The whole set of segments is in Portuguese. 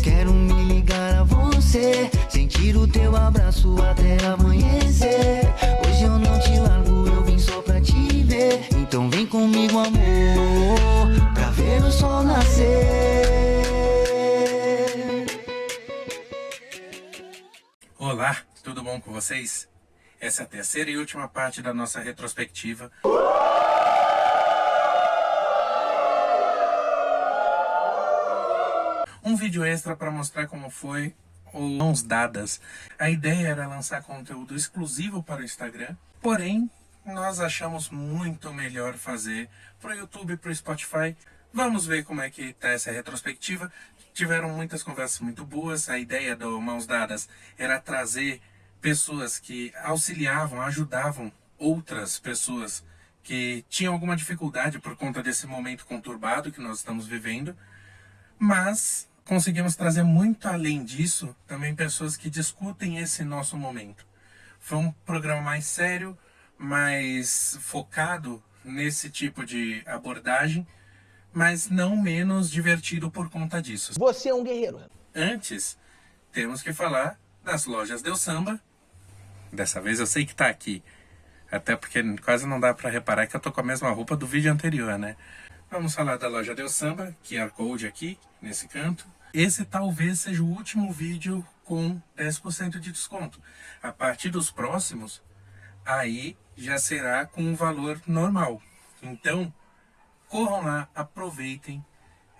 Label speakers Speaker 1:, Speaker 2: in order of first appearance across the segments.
Speaker 1: quero me ligar a você, sentir o teu abraço até amanhecer. Hoje eu não te largo, eu vim só pra te ver. Então vem comigo, amor, pra ver o sol nascer.
Speaker 2: Olá, tudo bom com vocês? Essa é a terceira e última parte da nossa retrospectiva. Um vídeo extra para mostrar como foi o Mãos Dadas. A ideia era lançar conteúdo exclusivo para o Instagram, porém, nós achamos muito melhor fazer para o YouTube e para o Spotify. Vamos ver como é que está essa retrospectiva. Tiveram muitas conversas muito boas. A ideia do Mãos Dadas era trazer pessoas que auxiliavam, ajudavam outras pessoas que tinham alguma dificuldade por conta desse momento conturbado que nós estamos vivendo. Mas conseguimos trazer muito além disso também pessoas que discutem esse nosso momento. Foi um programa mais sério, mais focado nesse tipo de abordagem, mas não menos divertido por conta disso.
Speaker 3: Você é um guerreiro.
Speaker 2: Antes, temos que falar das lojas Del Samba. Dessa vez eu sei que tá aqui, até porque quase não dá para reparar que eu tô com a mesma roupa do vídeo anterior, né? Vamos falar da loja Del Samba, QR Code aqui, nesse canto. Esse talvez seja o último vídeo com 10% de desconto. A partir dos próximos, aí já será com um valor normal. Então, corram lá, aproveitem.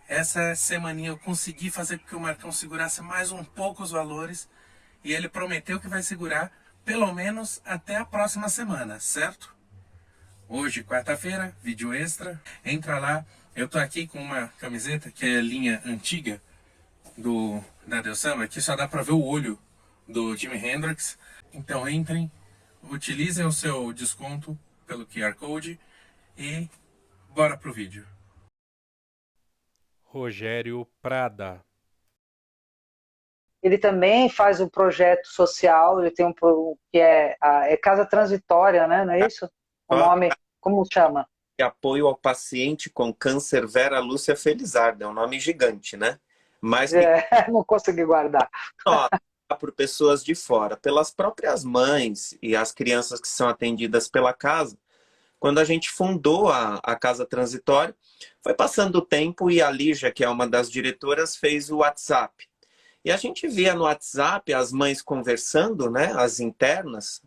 Speaker 2: Essa semaninha eu consegui fazer com que o Marcão segurasse mais um pouco os valores. E ele prometeu que vai segurar pelo menos até a próxima semana, certo? Hoje, quarta-feira, vídeo extra. Entra lá. Eu tô aqui com uma camiseta que é linha antiga da Del Samba, que só dá pra ver o olho do Jimi Hendrix. Então entrem, utilizem o seu desconto pelo QR Code e bora pro vídeo. Rogério Prada.
Speaker 4: Ele também faz um projeto social, ele tem que é Casa Transitória, né? Não é isso? O nome, como chama?
Speaker 5: Apoio ao paciente com câncer Vera Lúcia Felizardo, é um nome gigante, né? Mas
Speaker 4: não consegui guardar.
Speaker 5: Por pessoas de fora, pelas próprias mães e as crianças que são atendidas pela casa. Quando a gente fundou a Casa Transitória, foi passando o tempo e a Lígia, que é uma das diretoras, fez o WhatsApp. E a gente via no WhatsApp as mães conversando, né, as internas,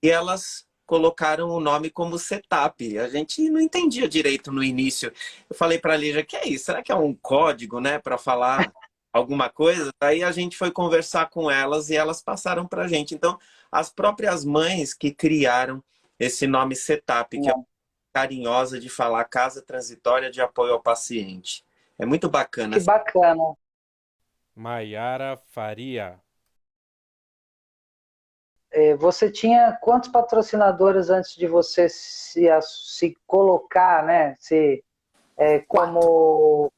Speaker 5: e elas colocaram o nome como Setup. A gente não entendia direito no início. Eu falei para a Lígia, que é isso? Será que é um código, né, para falar alguma coisa? Aí a gente foi conversar com elas e elas passaram para a gente. Então, as próprias mães que criaram esse nome Setup, que é carinhosa de falar Casa Transitória de Apoio ao Paciente. É muito bacana.
Speaker 4: Que bacana.
Speaker 2: Maiara Faria.
Speaker 4: Você tinha quantos patrocinadores antes de você se colocar, né? Como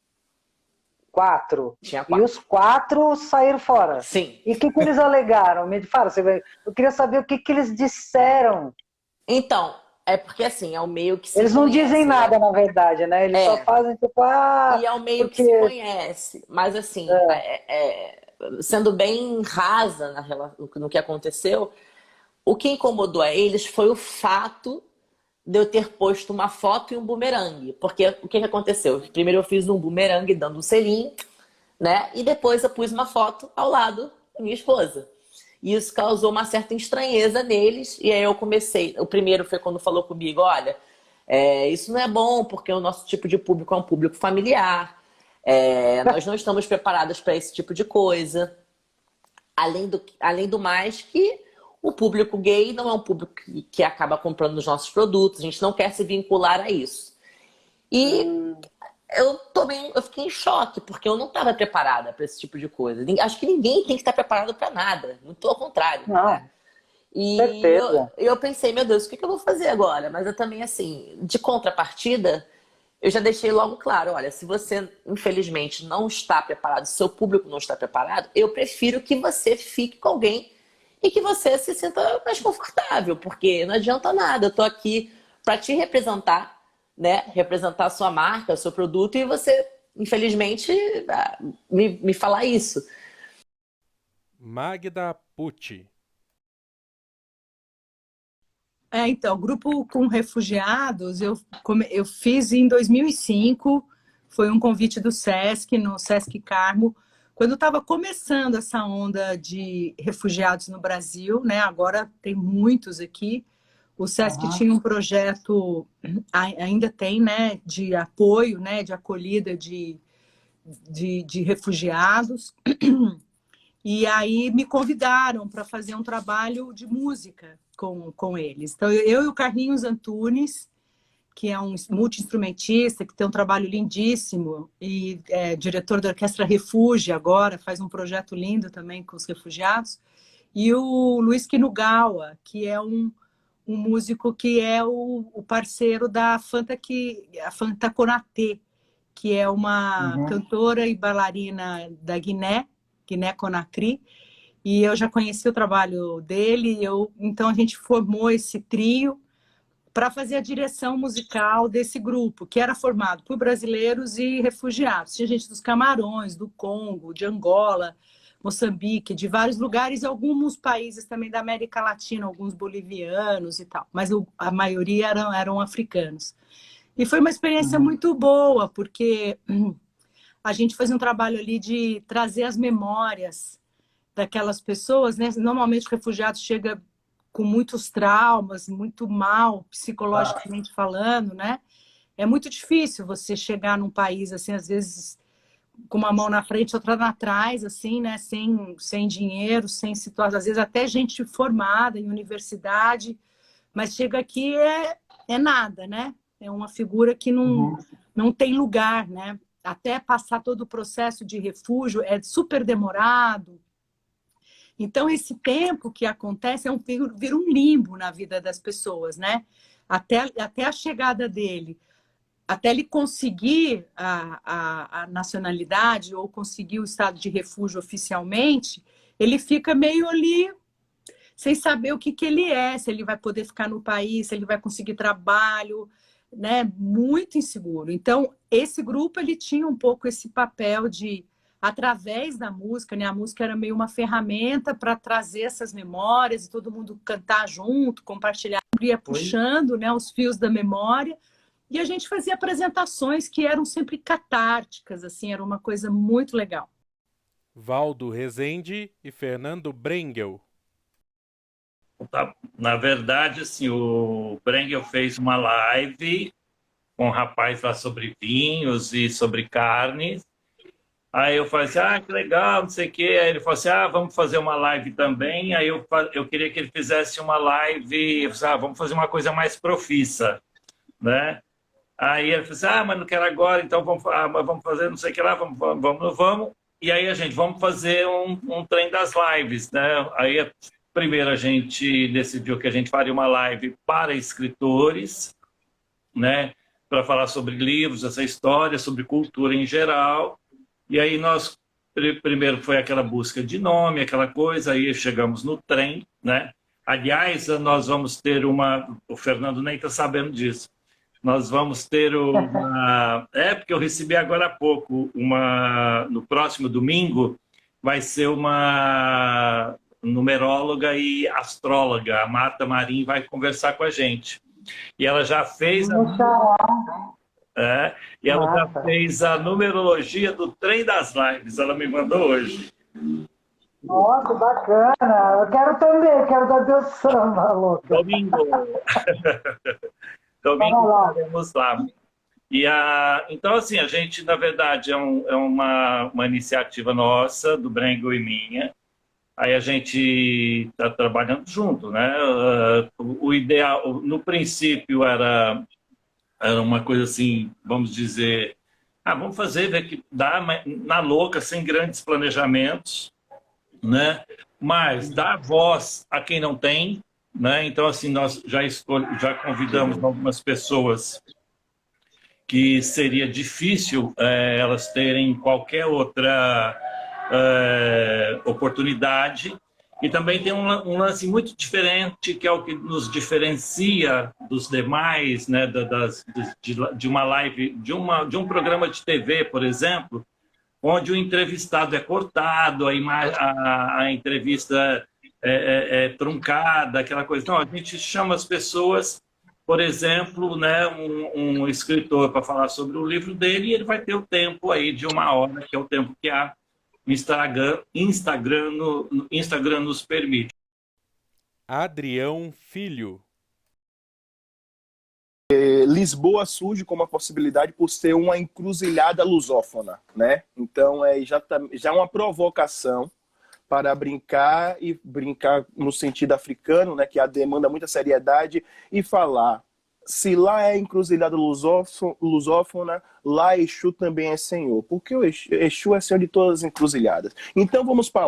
Speaker 4: quatro.
Speaker 3: Tinha
Speaker 4: E
Speaker 3: 4.
Speaker 4: os 4 saíram fora.
Speaker 3: Sim.
Speaker 4: E o que eles alegaram? Me fala, eu queria saber o que eles disseram.
Speaker 3: Então, é porque assim, é o meio que se
Speaker 4: Eles não
Speaker 3: conhece,
Speaker 4: dizem nada, na verdade, né? Eles só fazem tipo,
Speaker 3: E é o meio que se conhece. Mas assim, sendo bem rasa no que aconteceu, o que incomodou a eles foi o fato de eu ter posto uma foto e um bumerangue. Porque o que aconteceu? Primeiro eu fiz um bumerangue dando um selinho, né? E depois eu pus uma foto ao lado da minha esposa. E isso causou uma certa estranheza neles. E aí eu comecei. O primeiro foi quando falou comigo, olha, isso não é bom porque o nosso tipo de público é um público familiar. Nós não estamos preparados para esse tipo de coisa. Além do mais que o público gay não é um público que acaba comprando os nossos produtos. A gente não quer se vincular a isso. E eu fiquei em choque, porque eu não estava preparada para esse tipo de coisa. Acho que ninguém tem que estar preparado para nada. Muito ao contrário.
Speaker 4: Não,
Speaker 3: né? E eu pensei, meu Deus, o que eu vou fazer agora? Mas eu também, assim, de contrapartida, eu já deixei logo claro, olha, se você, infelizmente, não está preparado, seu público não está preparado, eu prefiro que você fique com alguém e que você se sinta mais confortável, porque não adianta nada. Eu tô aqui para te representar, né? Representar a sua marca, o seu produto, e você, infelizmente, me falar isso.
Speaker 6: Magda Pucci.
Speaker 7: Então, grupo com refugiados, eu fiz em 2005, foi um convite do Sesc, no Sesc Carmo, quando estava começando essa onda de refugiados no Brasil, né? Agora tem muitos aqui. O Sesc tinha um projeto, ainda tem, né, de apoio, né, de acolhida de refugiados. E aí me convidaram para fazer um trabalho de música com eles. Então, eu e o Carlinhos Antunes, que é um multi-instrumentista, que tem um trabalho lindíssimo, e é diretor da Orquestra Refúgio agora, faz um projeto lindo também com os refugiados, e o Luiz Kinugawa, que é um músico que é o parceiro da a Fanta Konatê, que é uma cantora e bailarina da Guiné-Conakry, e eu já conheci o trabalho dele, então a gente formou esse trio para fazer a direção musical desse grupo, que era formado por brasileiros e refugiados. Tinha gente dos Camarões, do Congo, de Angola, Moçambique, de vários lugares, alguns países também da América Latina, alguns bolivianos e tal, mas a maioria eram africanos. E foi uma experiência muito boa, porque a gente fazia um trabalho ali de trazer as memórias daquelas pessoas, né? Normalmente o refugiado chega com muitos traumas, muito mal, psicologicamente falando, né? É muito difícil você chegar num país, assim, às vezes, com uma mão na frente, outra atrás, assim, né? Sem dinheiro, sem situação, às vezes até gente formada em universidade, mas chega aqui é nada, né? É uma figura que não tem lugar, né? Até passar todo o processo de refúgio é super demorado. Então, esse tempo que acontece vira um limbo na vida das pessoas, né? Até a chegada dele, até ele conseguir a nacionalidade ou conseguir o estado de refúgio oficialmente, ele fica meio ali sem saber o que ele é, se ele vai poder ficar no país, se ele vai conseguir trabalho, né? Muito inseguro. Então, esse grupo ele tinha um pouco esse papel de, através da música, né? A música era meio uma ferramenta para trazer essas memórias e todo mundo cantar junto, compartilhar, ia puxando, né, os fios da memória. E a gente fazia apresentações que eram sempre catárticas, assim, era uma coisa muito legal.
Speaker 6: Valdo Rezende e Fernando Brengel.
Speaker 8: Na verdade, assim, o Brengel fez uma live com um rapaz lá sobre vinhos e sobre carnes. Aí eu falei assim, que legal, não sei o quê. Aí ele falou assim, vamos fazer uma live também. Aí eu queria que ele fizesse uma live, eu falei, vamos fazer uma coisa mais profissa, né? Aí ele falou assim, mas não quero agora, então vamos fazer não sei o que lá, vamos. E aí vamos fazer um trem das lives, né? Aí primeiro a gente decidiu que a gente faria uma live para escritores, né? Para falar sobre livros, essa história, sobre cultura em geral. E aí nós, primeiro foi aquela busca de nome, aquela coisa, aí chegamos no trem, né? Aliás, nós vamos ter o Fernando nem está sabendo disso, nós vamos ter porque eu recebi agora há pouco, no próximo domingo, vai ser uma numeróloga e astróloga, a Marta Marim vai conversar com a gente. E ela já fez já fez a numerologia do trem das lives, ela me mandou hoje.
Speaker 4: Nossa, bacana! Eu quero também, quero dar Deus samba, louca.
Speaker 8: Domingo estaremos lá. Então, assim, a gente, na verdade, é uma iniciativa nossa, do Brengel e minha. Aí a gente está trabalhando junto, né? O ideal, no princípio, era uma coisa assim, vamos dizer, vamos fazer, ver que dá na louca, sem grandes planejamentos, né? Mas dar voz a quem não tem, né? Então, assim, nós já convidamos algumas pessoas que seria difícil elas terem qualquer outra oportunidade. E também tem um lance muito diferente, que é o que nos diferencia dos demais, né, de uma live, de um programa de TV, por exemplo, onde o entrevistado é cortado, a entrevista é truncada, aquela coisa. Não, a gente chama as pessoas, por exemplo, né, um escritor para falar sobre o livro dele, e ele vai ter o tempo aí de 1 hora, que é o tempo que a Instagram nos permite.
Speaker 6: Adrião Filho.
Speaker 9: Lisboa surge como uma possibilidade por ser uma encruzilhada lusófona, né? Então já uma provocação para brincar e brincar no sentido africano, né? Que demanda muita seriedade e falar se lá é encruzilhada lusófona, lá Exu também é Senhor, porque o Exu é Senhor de todas as encruzilhadas. Então vamos para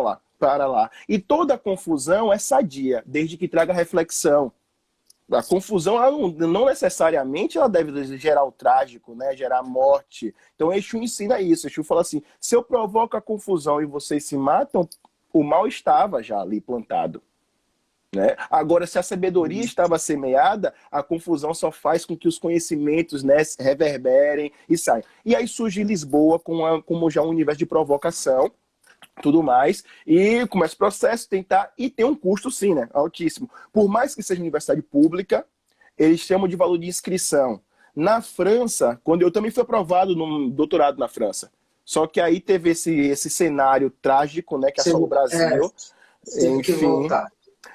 Speaker 9: lá. E toda a confusão é sadia, desde que traga reflexão. A confusão, ela não necessariamente ela deve gerar o trágico, né? Gerar morte. Então Exu ensina isso. Exu fala assim, se eu provoco a confusão e vocês se matam, o mal estava já ali plantado. Né? Agora, se a sabedoria estava semeada, a confusão só faz com que os conhecimentos, né, reverberem e saiam. E aí surge Lisboa como já um universo de provocação, tudo mais, e começa o processo, tentar, e tem um custo sim, né, altíssimo. Por mais que seja universidade pública, eles chamam de valor de inscrição. Na França, quando eu também fui aprovado num doutorado na França, só que aí teve esse cenário trágico, né, que assolou o Brasil.
Speaker 10: Teve que voltar.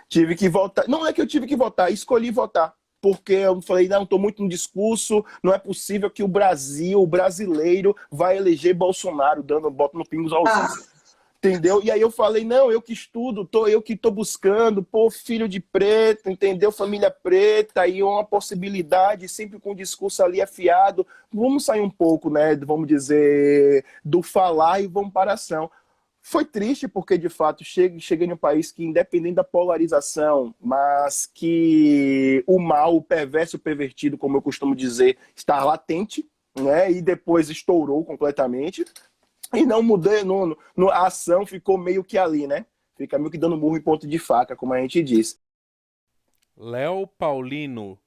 Speaker 9: Tive que voltar. Não é que eu tive que votar, escolhi votar. Porque eu falei, não, estou muito no discurso, não é possível que o brasileiro, vai eleger Bolsonaro, boto no pingos aos is. Entendeu? E aí eu falei, não, eu que estudo, eu que estou buscando, filho de preto, entendeu? Família preta, aí uma possibilidade, sempre com o discurso ali afiado. Vamos sair um pouco, né, vamos dizer, do falar e vamos para a ação. Foi triste porque, de fato, cheguei em um país que, independente da polarização, mas que o mal, o perverso, o pervertido, como eu costumo dizer, está latente, né? E depois estourou completamente. E não mudei, a ação ficou meio que ali, né? Fica meio que dando murro em ponto de faca, como a gente diz.
Speaker 6: Léo Paulino.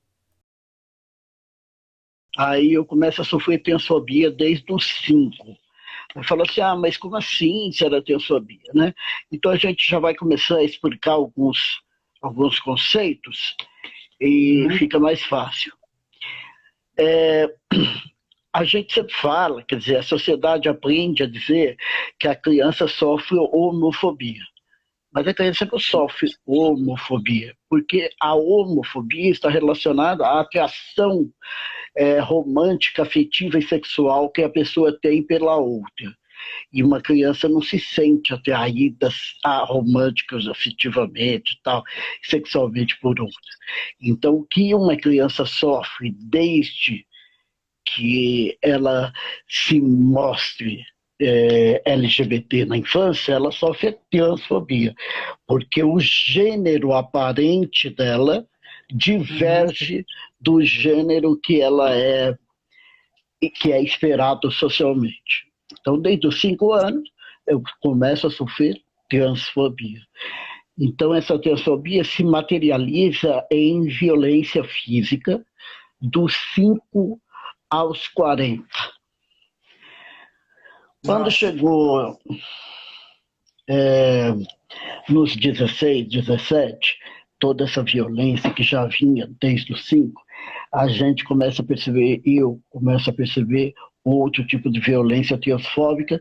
Speaker 11: Aí eu começo a sofrer tensofobia desde os 5. Eu falo assim, mas como assim será tensofobia, né? Então a gente já vai começar a explicar alguns conceitos e fica mais fácil. A gente sempre fala, quer dizer, a sociedade aprende a dizer que a criança sofre homofobia. Mas a criança não sofre homofobia, porque a homofobia está relacionada à atração romântica, afetiva e sexual que a pessoa tem pela outra. E uma criança não se sente atraída românticas, afetivamente, tal, sexualmente por outra. Então, o que uma criança sofre desde que ela se mostre LGBT na infância, ela sofre transfobia, porque o gênero aparente dela diverge do gênero que ela é e que é esperado socialmente. Então, desde os 5 anos, eu começo a sofrer transfobia. Então, essa transfobia se materializa em violência física dos 5 aos 40. Quando chegou nos 16, 17, toda essa violência que já vinha desde os 5, a gente começa a perceber, eu começo a perceber outro tipo de violência transfóbica,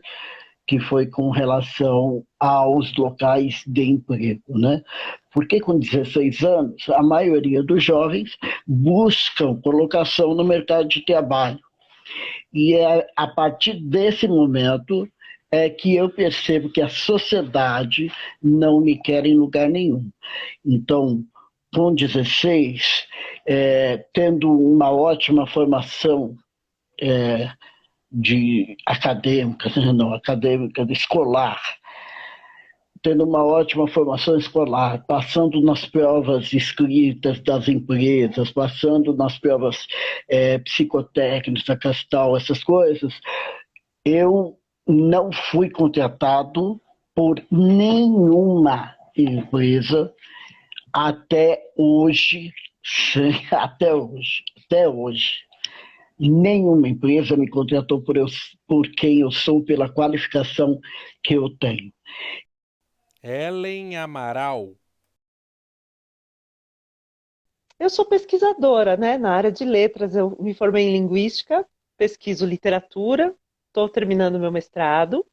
Speaker 11: que foi com relação aos locais de emprego, né? Porque com 16 anos, a maioria dos jovens buscam colocação no mercado de trabalho. E é a partir desse momento é que eu percebo que a sociedade não me quer em lugar nenhum. Então, com 16, tendo uma ótima formação escolar, tendo uma ótima formação escolar, passando nas provas escritas das empresas, passando nas provas psicotécnicas, tal, essas coisas, eu não fui contratado por nenhuma empresa até hoje. Nenhuma empresa me contratou por quem eu sou, pela qualificação que eu tenho.
Speaker 6: Ellen Amaral.
Speaker 12: Eu sou pesquisadora, né? Na área de letras, eu me formei em linguística, pesquiso literatura, estou terminando meu mestrado.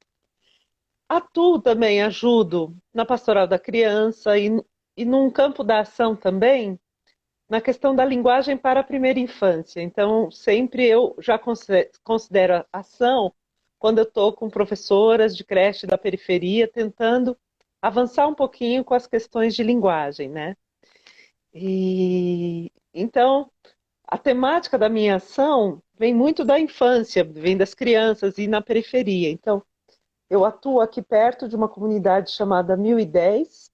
Speaker 12: Atuo também, ajudo na pastoral da criança e num campo da ação também, na questão da linguagem para a primeira infância. Então, sempre eu já considero a ação quando eu estou com professoras de creche da periferia, tentando avançar um pouquinho com as questões de linguagem, né? E então, a temática da minha ação vem muito da infância, vem das crianças e na periferia. Então, eu atuo aqui perto de uma comunidade chamada 1010,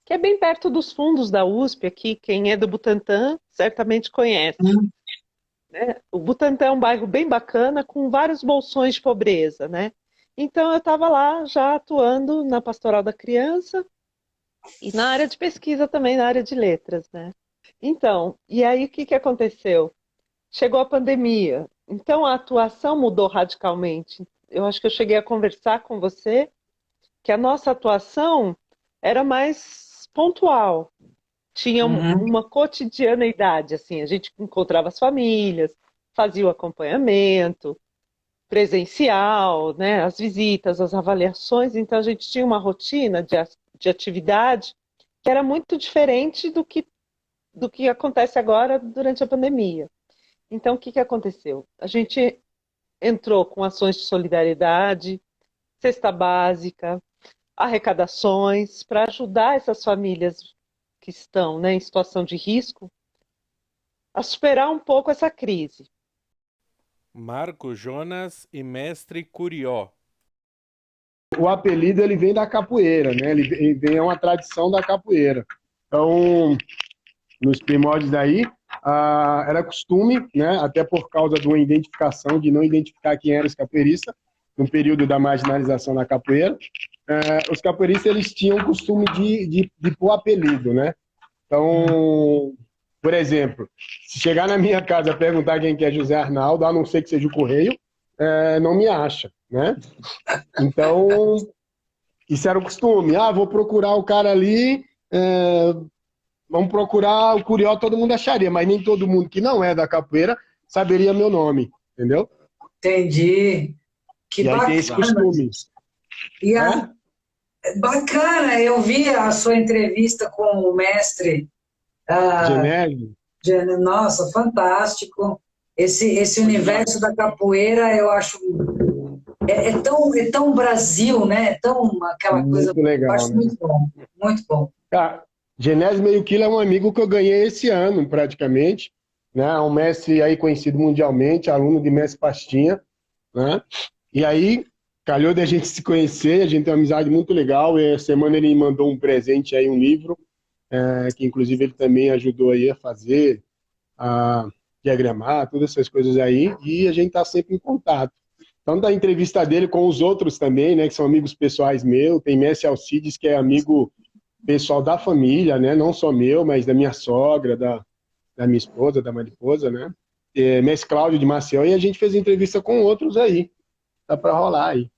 Speaker 12: que é bem perto dos fundos da USP aqui. Quem é do Butantã certamente conhece. Né? O Butantã é um bairro bem bacana, com vários bolsões de pobreza, né? Então, eu estava lá já atuando na pastoral da criança e na área de pesquisa também, na área de letras, né? Então, e aí o que aconteceu? Chegou a pandemia, então a atuação mudou radicalmente. Eu acho que eu cheguei a conversar com você que a nossa atuação era mais pontual. Tinha uma cotidianeidade, assim, a gente encontrava as famílias, fazia o acompanhamento presencial, né, as visitas, as avaliações, então a gente tinha uma rotina de atividade que era muito diferente do que acontece agora durante a pandemia. Então, o que aconteceu? A gente entrou com ações de solidariedade, cesta básica, arrecadações, para ajudar essas famílias que estão, né, em situação de risco a superar um pouco essa crise.
Speaker 6: Marco Jonas e Mestre Curió.
Speaker 13: O apelido ele vem da capoeira, né? É uma tradição da capoeira. Então, nos primórdios daí, era costume, né? Até por causa de uma identificação, de não identificar quem era os capoeiristas, no período da marginalização da capoeira, os capoeiristas eles tinham o costume de pôr apelido, né? Então, por exemplo, se chegar na minha casa e perguntar quem que é José Arnaldo, a não ser que seja o Correio, não me acha, né? Então, isso era o costume. Vou procurar o cara ali, vamos procurar o Curió, todo mundo acharia, mas nem todo mundo que não é da capoeira saberia meu nome, entendeu?
Speaker 10: Entendi. Que
Speaker 13: e aí
Speaker 10: bacana.
Speaker 13: tem esse costume.
Speaker 10: Bacana, eu vi a sua entrevista com o mestre
Speaker 13: Genésio.
Speaker 10: Nossa, fantástico. Esse universo da capoeira, eu acho é tão Brasil, né? É tão aquela coisa.
Speaker 13: Muito legal,
Speaker 10: eu acho
Speaker 13: né?
Speaker 10: muito bom, muito bom.
Speaker 13: Genésio Meio Quilo é um amigo que eu ganhei esse ano, praticamente, né? Um mestre aí conhecido mundialmente, aluno de mestre Pastinha, né? E aí calhou da gente se conhecer, a gente tem uma amizade muito legal. E essa semana ele me mandou um presente aí, um livro, que inclusive ele também ajudou aí a fazer, a diagramar, todas essas coisas aí, e a gente está sempre em contato. Então, da entrevista dele com os outros também, né, que são amigos pessoais meus, tem Mestre Alcides, que é amigo pessoal da família, né, não só meu, mas da minha sogra, da minha esposa, da mariposa, né, Mestre Cláudio de Maceió, e a gente fez entrevista com outros aí, dá para rolar aí.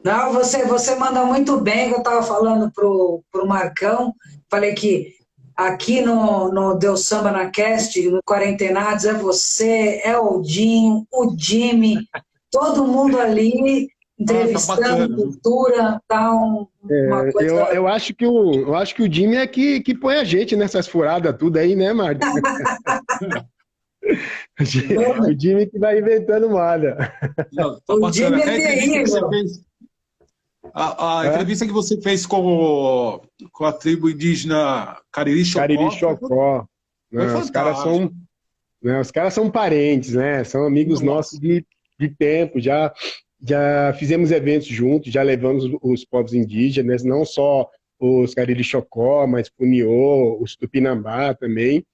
Speaker 10: Não, você manda muito bem, que eu estava falando pro Marcão, falei que aqui no Deus Samba na Cast, no Quarentenados, é você, é o Dinho, o Jimmy, todo mundo ali entrevistando cultura, tá uma coisa...
Speaker 13: eu acho que o Jimmy é que põe a gente nessas furadas tudo aí, né, Marta? O Jimmy que vai inventando moda.
Speaker 10: O Jimmy é terrível.
Speaker 14: A entrevista que você fez com a tribo indígena Cariri
Speaker 13: Chocó. Os caras são parentes, né? São amigos nossos de tempo. Já fizemos eventos juntos, já levamos os povos indígenas, não só os Cariri Chocó, mas Puniô, os Tupinambá também.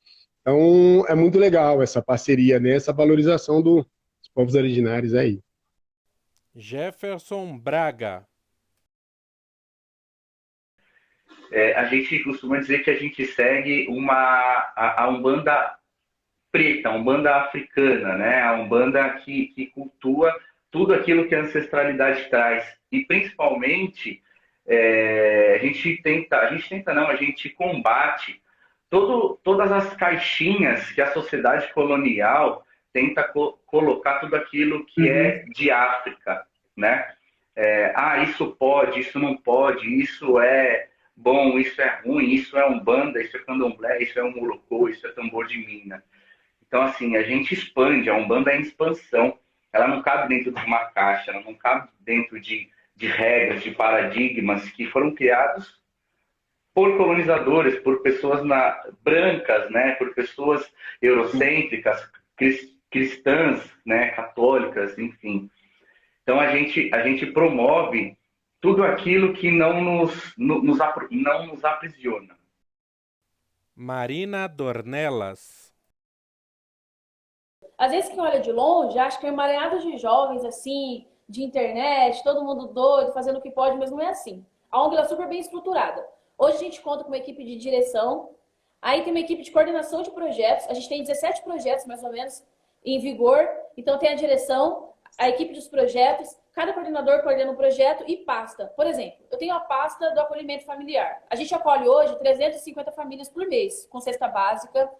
Speaker 13: Então, é muito legal essa parceria, né? Essa valorização dos povos originários aí.
Speaker 6: Jefferson Braga.
Speaker 15: A gente costuma dizer que a gente segue a Umbanda preta, a Umbanda africana, né? A Umbanda que cultua tudo aquilo que a ancestralidade traz. E, principalmente, a gente combate todas as caixinhas que a sociedade colonial tenta colocar tudo aquilo que é de África, né? Isso pode, isso não pode, isso é bom, isso é ruim, isso é Umbanda, isso é Candomblé, isso é um Molocô, isso é tambor de mina. Então, assim, a gente expande, a Umbanda é em expansão. Ela não cabe dentro de uma caixa, ela não cabe dentro de regras, de paradigmas que foram criados por colonizadores, por pessoas brancas, né, por pessoas eurocêntricas, cristãs, né, católicas, enfim. Então, a gente promove tudo aquilo que não nos aprisiona.
Speaker 6: Marina Dornelas.
Speaker 16: Às vezes quem olha de longe acha que é emaranhado de jovens, assim, de internet, todo mundo doido, fazendo o que pode, mas não é assim. A ONG é super bem estruturada. Hoje a gente conta com uma equipe de direção, aí tem uma equipe de coordenação de projetos, a gente tem 17 projetos, mais ou menos, em vigor. Então tem a direção, a equipe dos projetos, cada coordenador coordena um projeto e pasta. Por exemplo, eu tenho a pasta do acolhimento familiar. A gente acolhe hoje 350 famílias por mês, com cesta básica,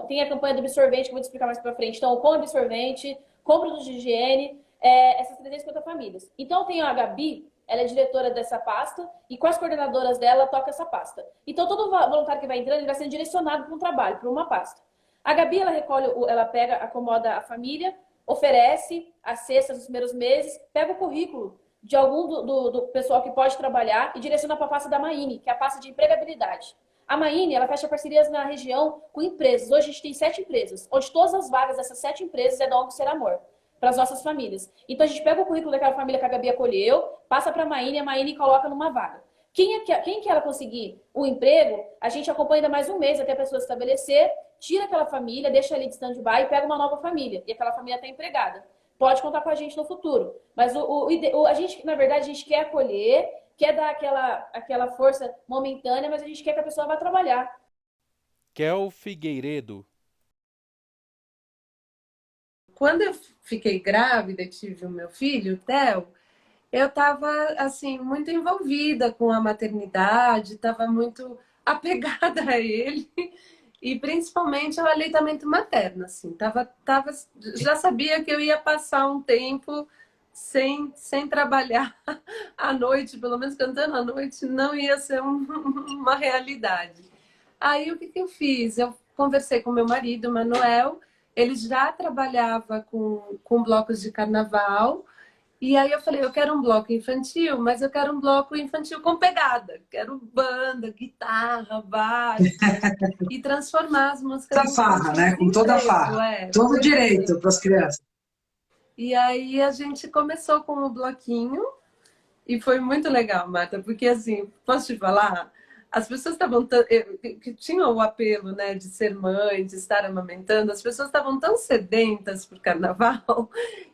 Speaker 16: tem a campanha do absorvente, que eu vou te explicar mais pra frente. Então, com absorvente, com produtos de higiene, essas 350 famílias. Então, tem a Gabi, ela é diretora dessa pasta, e com as coordenadoras dela, toca essa pasta. Então, todo voluntário que vai entrando, ele vai sendo direcionado para um trabalho, para uma pasta. A Gabi, ela recolhe, ela pega, acomoda a família, oferece as cestas nos primeiros meses, pega o currículo de algum do pessoal que pode trabalhar e direciona para a pasta da Maine, que é a pasta de empregabilidade. A Maine, ela fecha parcerias na região com empresas. Hoje a gente tem 7 empresas, onde todas as vagas dessas 7 empresas é da ONG Ser Amor, para as nossas famílias. Então a gente pega o currículo daquela família que a Gabi acolheu, passa para a Maine coloca numa vaga. Quem que ela conseguir o emprego, a gente acompanha ainda mais um mês até a pessoa se estabelecer, tira aquela família, deixa ali de stand-by e pega uma nova família. E aquela família está empregada. Pode contar com a gente no futuro. Mas a gente, na verdade, a gente quer acolher, quer dar aquela força momentânea, mas a gente quer que a pessoa vá trabalhar.
Speaker 6: Kel Figueiredo.
Speaker 17: Quando eu fiquei grávida e tive o meu filho, o Theo, eu estava assim, muito envolvida com a maternidade, estava muito apegada a ele. E principalmente ao aleitamento materno, assim. Já sabia que eu ia passar um tempo sem trabalhar à noite, pelo menos cantando à noite, não ia ser uma realidade. Aí o que eu fiz? Eu conversei com meu marido, Manuel, ele já trabalhava com blocos de carnaval, e aí eu falei, eu quero um bloco infantil, mas eu quero um bloco infantil com pegada. Quero banda, guitarra, baixo, e transformar as músicas...
Speaker 10: Toda farra, né? Com toda a farra. Todo direito para as crianças.
Speaker 17: E aí a gente começou com o bloquinho, e foi muito legal, Marta, porque assim, posso te falar? As pessoas estavam que tinham o apelo, né, de ser mãe, de estar amamentando, as pessoas estavam tão sedentas por carnaval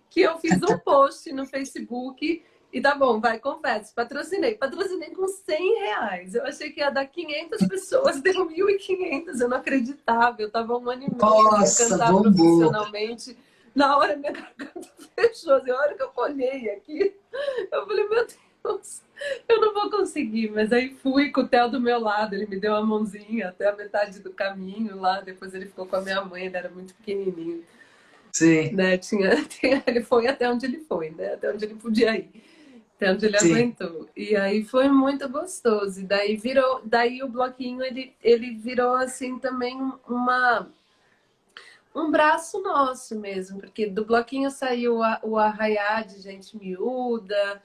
Speaker 17: que eu fiz um post no Facebook e tá bom, vai, confesso, patrocinei com R$100. Eu achei que ia dar 500 pessoas, deu 1.500, eu não acreditava, eu tava um ano e meio pra cantar profissionalmente. Na hora minha garganta fechou, assim, a hora que eu olhei aqui, eu falei, meu Deus, eu não vou conseguir, mas aí fui com o Theo do meu lado, ele me deu a mãozinha até a metade do caminho lá, depois ele ficou com a minha mãe, ele era muito pequenininho.
Speaker 10: Sim.
Speaker 17: Né? Ele foi até onde ele foi, né? Até onde ele podia ir, até onde ele aguentou. E aí foi muito gostoso. E daí o bloquinho ele virou assim também um braço nosso mesmo, porque do bloquinho saiu o Arraiá de Gente Miúda.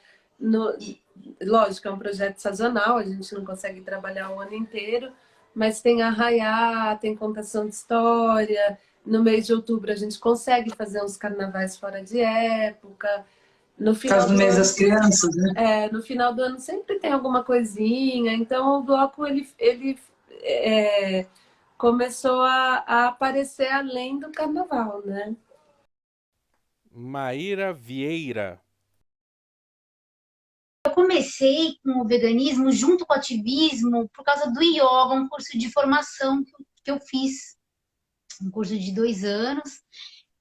Speaker 17: Lógico, é um projeto sazonal, a gente não consegue trabalhar o ano inteiro, mas tem Arraiá, tem contação de história. No mês de outubro a gente consegue fazer uns carnavais fora de época. No final do mês das crianças, né? No final do ano sempre tem alguma coisinha. Então o bloco ele começou a aparecer além do carnaval, né?
Speaker 6: Maíra Vieira.
Speaker 18: Eu comecei com o veganismo junto com o ativismo por causa do yoga, um curso de formação que eu fiz. um curso de 2 anos.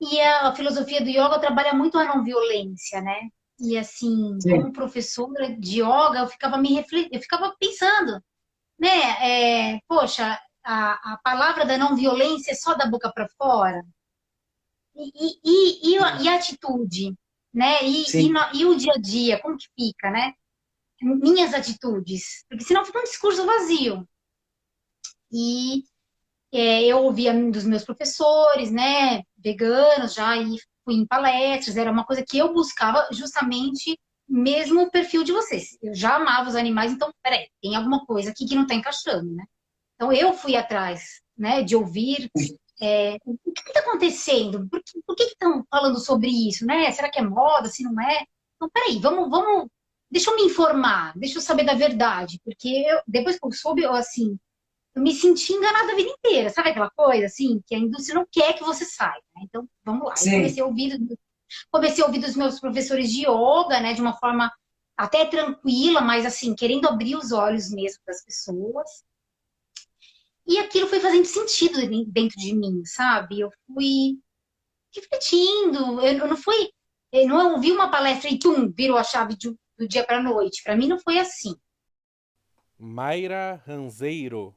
Speaker 18: E a filosofia do yoga trabalha muito a não violência, né? E assim,
Speaker 10: Sim.
Speaker 18: como professora de yoga, eu ficava pensando, né? Poxa, a palavra da não violência é só da boca para fora. E a atitude, né?
Speaker 10: Sim.
Speaker 18: E o dia a dia, como que fica, né? Minhas atitudes, porque senão fica um discurso vazio. E eu ouvia dos meus professores, né, veganos já, e fui em palestras, era uma coisa que eu buscava justamente mesmo o perfil de vocês. Eu já amava os animais, então, peraí, tem alguma coisa aqui que não está encaixando, né? Então, eu fui atrás, né, de ouvir o que está acontecendo, por que estão falando sobre isso, né? Será que é moda, se não é? Então, peraí, vamos, deixa eu me informar, deixa eu saber da verdade, porque depois que eu soube, eu me senti enganada a vida inteira, sabe aquela coisa, assim, que a indústria não quer que você saia, né? Então, vamos lá. Eu comecei a ouvir dos meus professores de yoga, né, de uma forma até tranquila, mas, assim, querendo abrir os olhos mesmo das pessoas. E aquilo foi fazendo sentido dentro de mim, sabe? Eu fui refletindo, eu não ouvi uma palestra e, virou a chave do dia para a noite. Para mim, não foi assim.
Speaker 6: Mayra Ranzeiro.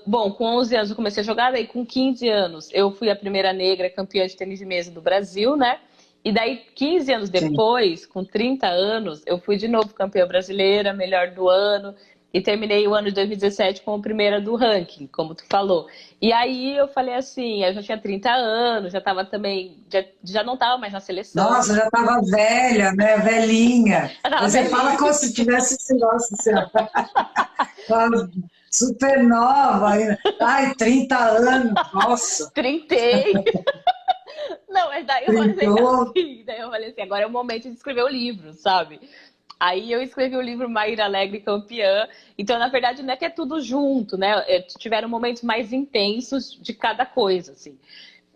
Speaker 3: Bom, com 11 anos eu comecei a jogar, daí com 15 anos eu fui a primeira negra campeã de tênis de mesa do Brasil, né? E daí 15 anos depois, com 30 anos, eu fui de novo campeã brasileira, melhor do ano, e terminei o ano de 2017 como primeira do ranking, como tu falou. E aí eu falei assim, eu já tinha 30 anos, já tava também, já não tava mais na seleção.
Speaker 10: Nossa, já estava velha, né? Velhinha. Você
Speaker 3: velhinha.
Speaker 10: fala como se tivesse esse negócio assim, super nova ainda. Ai, 30 anos, nossa.
Speaker 3: Trintei. Não, mas daí eu falei assim, agora é o momento de escrever o livro, sabe? Aí eu escrevi o livro Mayra Alegre Campeã. Então, na verdade, não é que é tudo junto, né? Tiveram momentos mais intensos de cada coisa, assim.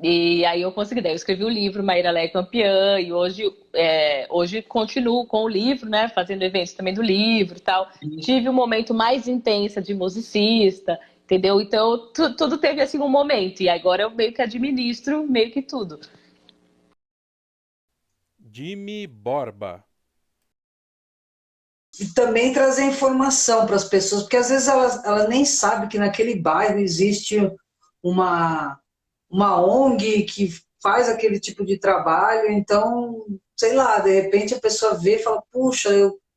Speaker 3: E aí eu consegui, daí eu escrevi o livro Mayra Alegre Campeã, e hoje continuo com o livro, né? Fazendo eventos também do livro e tal. Tive um momento mais intenso de musicista, entendeu? Então, tudo teve, assim, um momento. E agora eu meio que administro meio que tudo.
Speaker 6: Jimmy Borba.
Speaker 10: E também trazer informação para as pessoas, porque às vezes elas nem sabem que naquele bairro existe uma ONG que faz aquele tipo de trabalho, então, sei lá, de repente a pessoa vê e fala, puxa,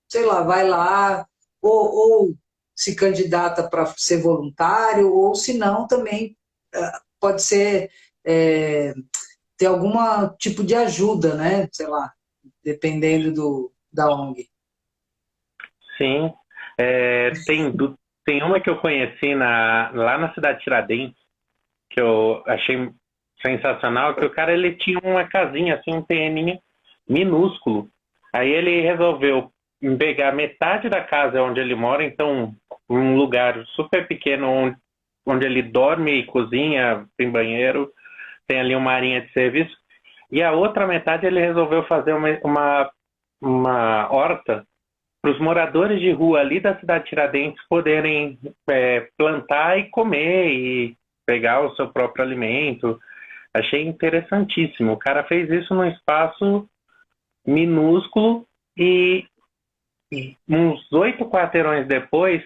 Speaker 10: sei lá, vai lá, ou se candidata para ser voluntário, ou se não, também pode ser, ter algum tipo de ajuda, né, sei lá, dependendo da ONG.
Speaker 19: Sim, tem uma que eu conheci lá na cidade de Tiradentes, que eu achei sensacional, que o cara ele tinha uma casinha, assim, um terreninho minúsculo. Aí ele resolveu pegar metade da casa onde ele mora, então um lugar super pequeno onde ele dorme e cozinha, tem banheiro, tem ali uma arinha de serviço, e a outra metade ele resolveu fazer uma horta para os moradores de rua ali da cidade de Tiradentes poderem plantar e comer e pegar o seu próprio alimento. Achei interessantíssimo. O cara fez isso num espaço minúsculo e uns 8 quarteirões depois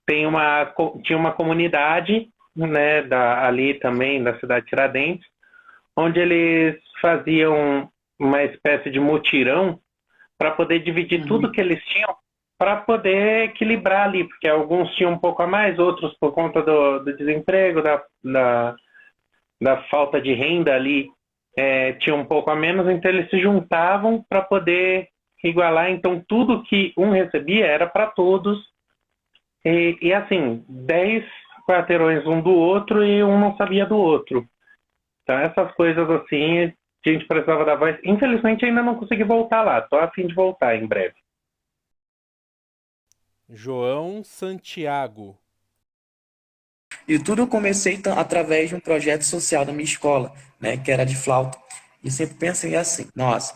Speaker 19: tinha uma comunidade, né, ali também da cidade de Tiradentes, onde eles faziam uma espécie de mutirão para poder dividir tudo que eles tinham, para poder equilibrar ali, porque alguns tinham um pouco a mais, outros por conta do desemprego, da falta de renda ali, tinham um pouco a menos, então eles se juntavam para poder igualar, então tudo que um recebia era para todos, e assim, 10 quarteirões um do outro e um não sabia do outro. Então essas coisas assim, a gente precisava da voz. Infelizmente ainda não consegui voltar lá, tô a fim de voltar em breve.
Speaker 6: João Santiago.
Speaker 20: E tudo eu comecei através de um projeto social da minha escola, né, que era de flauta. E sempre pensei assim, nossa,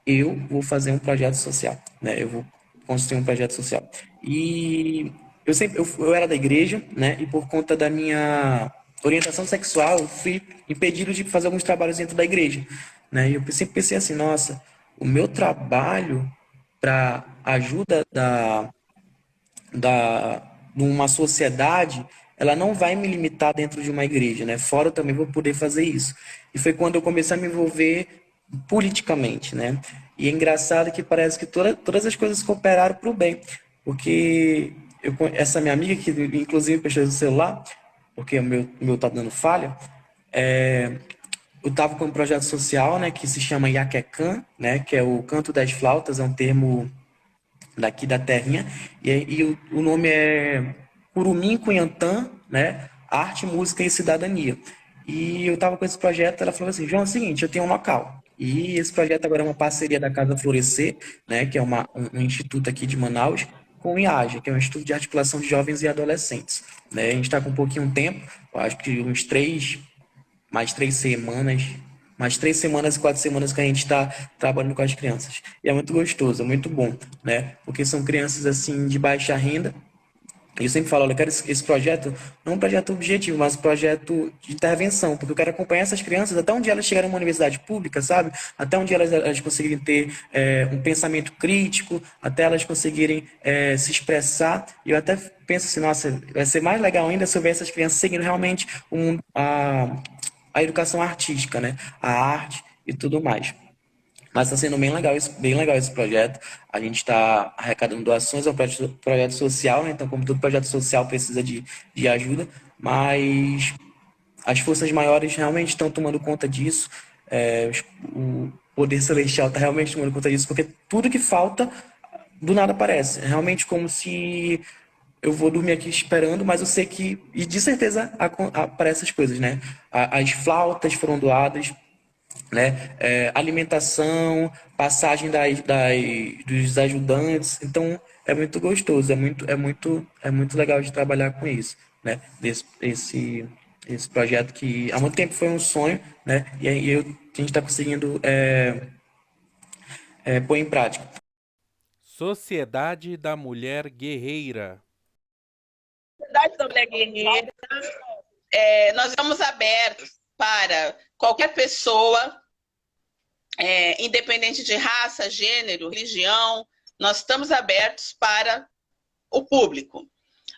Speaker 20: eu vou fazer um projeto social, né, eu vou construir um projeto social. E eu era da igreja, né? E por conta da minha orientação sexual, eu fui impedido de fazer alguns trabalhos dentro da igreja, né? E eu sempre pensei assim, nossa, o meu trabalho para ajuda de uma sociedade, ela não vai me limitar dentro de uma igreja, né? Fora eu também vou poder fazer isso. E foi quando eu comecei a me envolver politicamente, né? E é engraçado que parece que todas as coisas cooperaram para o bem, porque essa minha amiga, que inclusive prestou o celular, porque o meu tá dando falha, eu estava com um projeto social, né, que se chama Iaquecã, né, que é o Canto das Flautas, é um termo daqui da terrinha, e o nome é Curumim Cunhantã, né, Arte, Música e Cidadania. E eu estava com esse projeto, ela falou assim, João, é o seguinte, eu tenho um local. E esse projeto agora é uma parceria da Casa Florescer, né, que é um instituto aqui de Manaus, com o IAGE, que é um Instituto de Articulação de Jovens e Adolescentes. Né? A gente está com um pouquinho de tempo, eu acho que mais 3 semanas e 4 semanas que a gente está trabalhando com as crianças. E é muito gostoso, é muito bom, né? Porque são crianças assim de baixa renda. Eu sempre falo, olha, eu quero esse projeto, não um projeto objetivo, mas um projeto de intervenção, porque eu quero acompanhar essas crianças até onde elas chegarem numa universidade pública, sabe? Até onde elas conseguirem ter um pensamento crítico, até elas conseguirem se expressar. E eu até penso assim, nossa, vai ser mais legal ainda se eu ver essas crianças seguindo realmente a educação artística, né? A arte e tudo mais. Mas está sendo bem legal esse projeto. A gente está arrecadando doações, é um projeto social, né? Então, como todo projeto social precisa de ajuda, mas as forças maiores realmente estão tomando conta disso. O poder celestial está realmente tomando conta disso, porque tudo que falta, do nada aparece. É realmente como se eu vou dormir aqui esperando, mas eu sei que, e de certeza aparecem as coisas, né? As flautas foram doadas, né? Alimentação, passagem dos ajudantes. Então é muito gostoso, é muito legal de trabalhar com isso, né? Esse projeto que há muito tempo foi um sonho, né? E a gente está conseguindo pôr em prática.
Speaker 6: Sociedade da Mulher Guerreira.
Speaker 21: Sociedade da Mulher Guerreira, nós estamos abertos para qualquer pessoa, independente de raça, gênero, religião, nós estamos abertos para o público.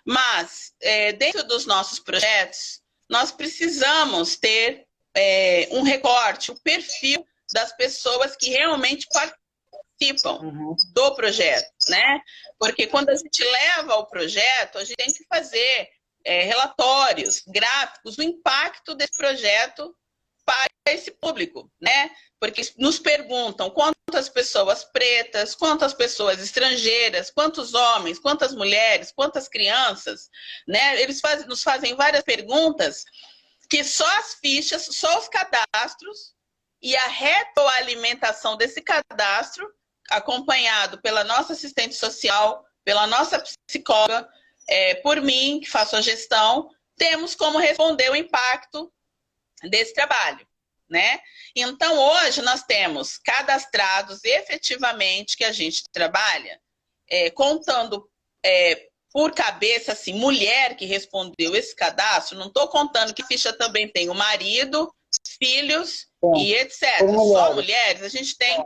Speaker 21: Mas, dentro dos nossos projetos, nós precisamos ter um recorte, o perfil das pessoas que realmente participam do projeto, né? Porque quando a gente leva o projeto, a gente tem que fazer relatórios, gráficos, o impacto desse projeto para esse público, né? Porque nos perguntam quantas pessoas pretas, quantas pessoas estrangeiras, quantos homens, quantas mulheres, quantas crianças, né? Eles nos fazem várias perguntas que só as fichas, só os cadastros e a retroalimentação desse cadastro, acompanhado pela nossa assistente social, pela nossa psicóloga, por mim, que faço a gestão, temos como responder o impacto desse trabalho, né? Então, hoje nós temos cadastrados efetivamente que a gente trabalha, contando por cabeça, assim, mulher que respondeu esse cadastro, não estou contando que ficha também tem o marido, filhos e etc. Só mulheres, a gente tem,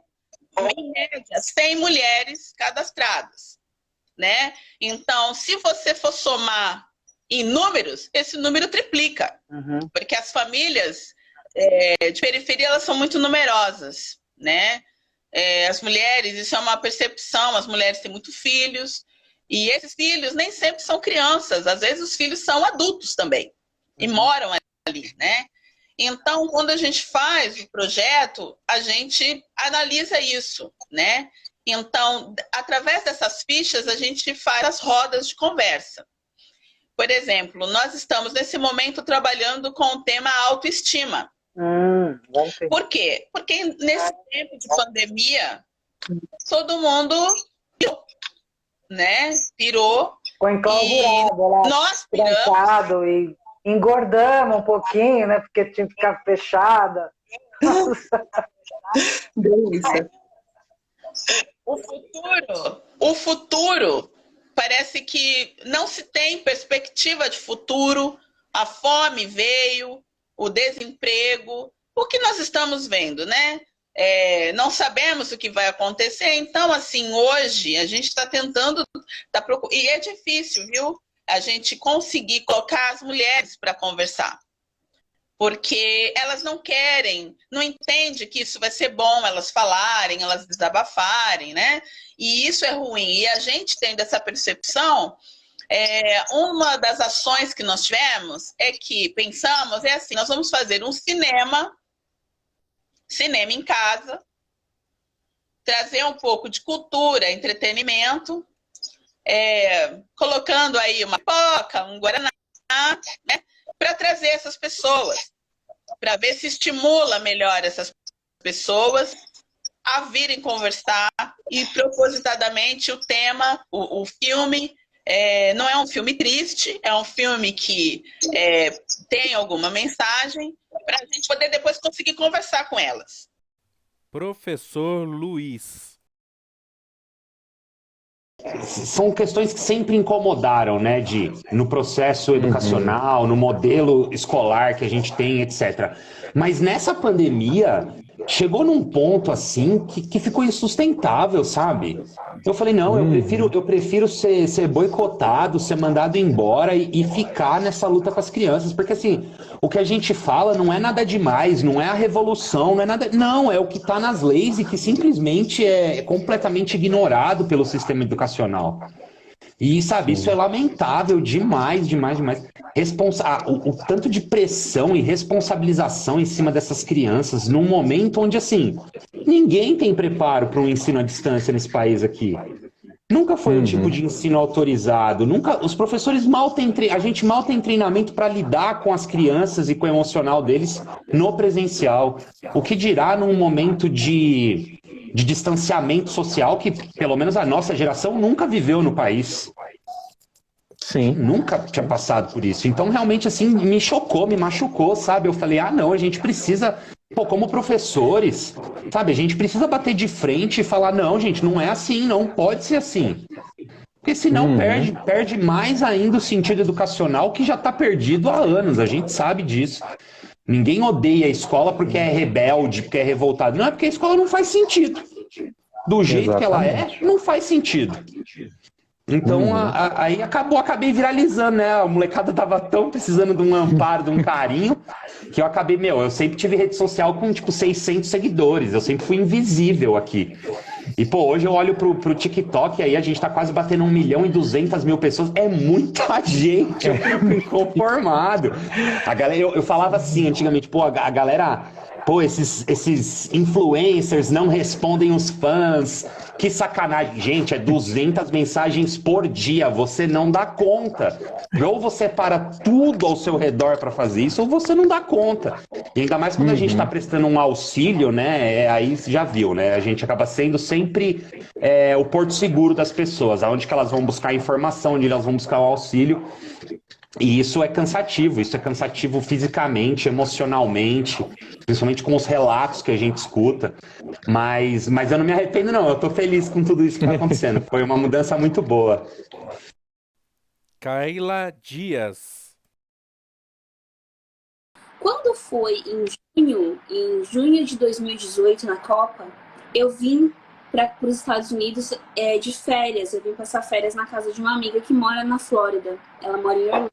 Speaker 21: em média, 100 mulheres cadastradas, né? Então, se você for somar em números, esse número triplica, porque as famílias de periferia, elas são muito numerosas, né? As mulheres, isso é uma percepção, as mulheres têm muitos filhos, e esses filhos nem sempre são crianças, às vezes os filhos são adultos também, e moram ali, né? Então, quando a gente faz o projeto, a gente analisa isso, né? Então, através dessas fichas, a gente faz as rodas de conversa. Por exemplo, nós estamos nesse momento trabalhando com o tema autoestima. Por quê? Porque nesse tempo de pandemia, todo mundo pirou, né? Pirou.
Speaker 4: Ficou enclausurado lá,
Speaker 21: nós
Speaker 4: trancado e engordamos um pouquinho, né? Porque tinha que ficar fechada.
Speaker 21: Delícia. O futuro parece que não se tem perspectiva de futuro, a fome veio, o desemprego, o que nós estamos vendo, né? Não sabemos o que vai acontecer, então, assim, hoje a gente está tentando, e é difícil, viu? A gente conseguir colocar as mulheres para conversar, porque elas não querem, não entendem que isso vai ser bom, elas falarem, elas desabafarem, né? E isso é ruim, e a gente tendo essa percepção, uma das ações que nós tivemos é que pensamos, assim, nós vamos fazer um cinema em casa, trazer um pouco de cultura, entretenimento, colocando aí uma pipoca, um guaraná, né, para trazer essas pessoas, para ver se estimula melhor essas pessoas a virem conversar, e propositadamente o tema, o filme, não é um filme triste, é um filme que tem alguma mensagem, para a gente poder depois conseguir conversar com elas.
Speaker 6: Professor Luiz.
Speaker 1: São questões que sempre incomodaram, né, no processo educacional, no modelo escolar que a gente tem, etc. Mas nessa pandemia, chegou num ponto assim que ficou insustentável, sabe? Eu falei, não, eu prefiro ser boicotado, ser mandado embora e ficar nessa luta com as crianças, porque assim, o que a gente fala não é nada demais, não é a revolução, não é nada, não, é o que está nas leis e que simplesmente é completamente ignorado pelo sistema educacional. E, sabe, isso é lamentável demais, demais, demais. O tanto de pressão e responsabilização em cima dessas crianças num momento onde, assim, ninguém tem preparo para um ensino à distância nesse país aqui. Nunca foi um tipo de ensino autorizado, nunca, os professores a gente mal tem treinamento para lidar com as crianças e com o emocional deles no presencial. O que dirá num momento de distanciamento social que, pelo menos, a nossa geração nunca viveu no país. Sim. Nunca tinha passado por isso. Então, realmente, assim, me chocou, me machucou, sabe? Eu falei, não, a gente precisa, como professores, sabe? A gente precisa bater de frente e falar, não, gente, não é assim, não pode ser assim. Porque senão perde mais ainda o sentido educacional que já está perdido há anos, a gente sabe disso. Ninguém odeia a escola porque é rebelde, porque é revoltado. Não, é porque a escola não faz sentido. Do jeito que ela não faz sentido. Então, aí acabei viralizando, né? A molecada tava tão precisando de um amparo, de um carinho, que eu acabei, eu sempre tive rede social com, 600 seguidores. Eu sempre fui invisível aqui. E, hoje eu olho pro TikTok, aí a gente tá quase batendo 1.200.000 pessoas. É muita gente, eu fico inconformado. A galera, eu falava assim antigamente, a galera... esses influencers não respondem os fãs. Que sacanagem. Gente, é 200 mensagens por dia. Você não dá conta. Ou você para tudo ao seu redor para fazer isso, ou você não dá conta. E ainda mais quando a gente está prestando um auxílio, né? Aí você já viu, né? A gente acaba sendo sempre o porto seguro das pessoas. Aonde que elas vão buscar informação, onde elas vão buscar o auxílio. E isso é cansativo fisicamente, emocionalmente, principalmente com os relatos que a gente escuta. Mas eu não me arrependo, não. Eu tô feliz com tudo isso que tá acontecendo. Foi uma mudança muito boa.
Speaker 6: Kaila Dias.
Speaker 22: Quando foi em junho de 2018, na Copa, eu vim para os Estados Unidos de férias. Eu vim passar férias na casa de uma amiga que mora na Flórida. Ela mora em Orlando.